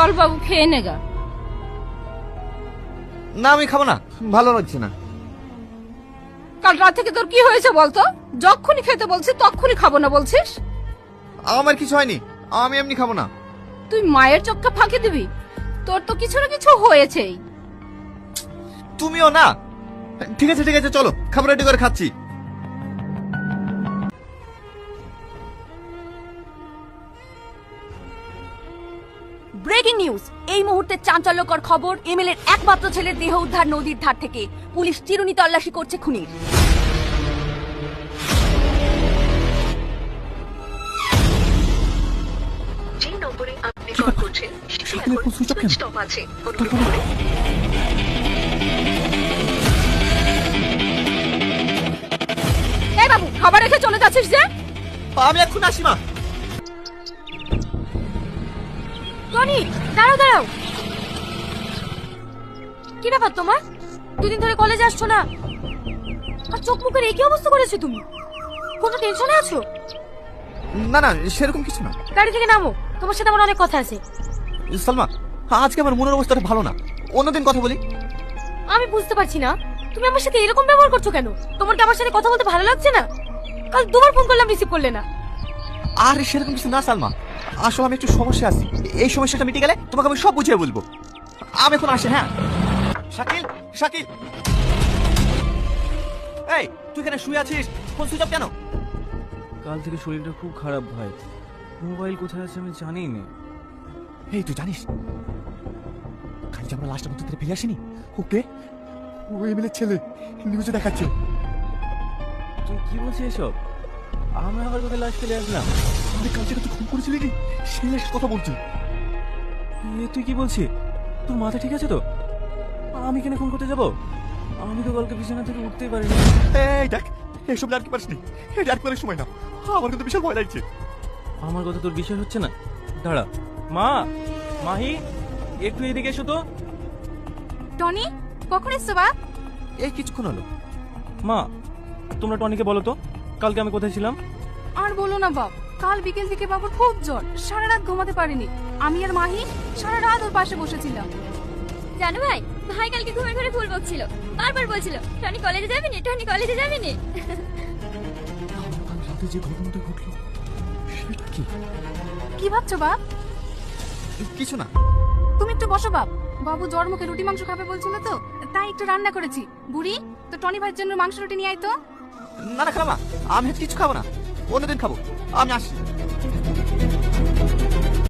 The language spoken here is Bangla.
চল বাবু খেয়ে নেগা। না আমি খাবো না, ভালো লাগছে না। কাল রাত থেকে তোর কি হয়েছে বলতো? যখনই খেতে বলছি তখনই খাবো না বলছিস। আমার কিছু হয়নি, আমি এমনি খাবো না। তুই মায়ের চক্কা ফাঁকি দিবি? তোর তো কিছু না কিছু হয়েছেই। তুমিও না। ঠিক আছে ঠিক আছে, চলো খাবার রেডি করে খাচ্ছি। ব্রেকিং নিউজ, এই মুহূর্তে চাঞ্চল্যকর খবর। এমএলএর একমাত্র ছেলের দেহ উদ্ধার নদীর ধার থেকে। পুলিশ চিরুনি তল্লাশি করছে খুনির। যে নম্বরে আপনি কল করছেন সেটি এখন সুইচ অফ আছে। অনুগ্রহ করে এই বাবু, খাবার রেখে চলে যাচ্ছিস যে? আমি এখন আসি মা। টনি, দাঁড়াও দাঁড়াও। কি ব্যাপার তোমার? দুদিন ধরে কলেজে আসছো না, আর চোখ মুখের একই অবস্থা করেছো তুমি। কোনো টেনশনে আছো? না না, সেরকম কিছু না। গাড়ি থেকে নামো, তোমার সাথে আমার অনেক কথা আছে। সালমা, আজকে আমার মনের অবস্থাটা ভালো না, অন্যদিন কথা বলি। আমি বুঝতে পারছি না তুমি আমার সাথে এরকম ব্যবহার করছো কেন? তোমার কি আমার সাথে কথা বলতে ভালো লাগছে না? কাল দুবার ফোন করলাম, রিসিভ করলে না। আরে সেরকম কিছু না সালমা, আসলে আমি একটু সমস্যা আছি। এই সমস্যাটা মিটে গেলে তোমাকে আমি সব বুঝিয়ে বলবো। আমি এখন আসি। হ্যাঁ শাকিল, শাকিল, এই তুই এখানে শুয়ে আছিস, ফোন সুইচ অফ কেন? কাল থেকে শরীরটা খুব খারাপ ভাই, মোবাইল কোথায় আছে আমি জানি না। এই তুই জানিস কাল যে আমরা লাস্টের মধ্যে ফিরে আসিনি, ওকে ও এমএলএর ছেলে নিউজে দেখাচ্ছে। তুই কি বলছিস এসব? আমি আবার কোথায় লাশ ফেলে আসলাম? আরে কাল যেটা তুই ফোন করেছিলি কি, সেই লাশের কথা বলছি। তুই কি বলছিস? তোর মাথা ঠিক আছে তো? আমি কেন ফোন করতে যাব? আমি তো কালকে বিছানা থেকে উঠতেই পারিনি। এই দেখ, এসব আর কি পারিসনি, এটা আর করার সময় না। আমার কিন্তু বিশাল ভয় লাগছে। আমার কথা তোর বিশ্বাস হচ্ছে না? দাঁড়া। মা, মাহি, একটু এদিকে এসো তো। টনি, কখন এসছো বাপ? এই কিছুক্ষণ হলো। মা, তোমরা টনিকে বলো তো কালকে আমি কোথায় ছিলাম। আর বলো না বাপ, কাল বিকেল থেকে বাবুর খুব জ্বর, সারা রাত ঘুমাতে পারিনি। আমি আর মাহি সারা রাত ওর পাশে বসেছিলাম। জানো ভাই, ভাই কালকে ঘুমের ঘরে ফুল বকছিল, বারবার বলছিল টনি কলেজে যাবি নি, টনি কলেজে যাবি নি। কাল রাতে যে ঘটনাটা ঘটলো সেটা কি? কি ভাবছো বাপ? কিছু না। তুমি একটু বসো বাপ, বাবু জ্বর মুখে রুটি মাংস খাবে বলছিল তো, তাই একটু রান্না করেছি। বুড়ি, তো টনি ভাইয়ের জন্য মাংস রুটি নিয়ে আয় তো। না না খালামা, আমি আজ কিছু খাবো না, অন্যদিন খাবো। আমি আসি।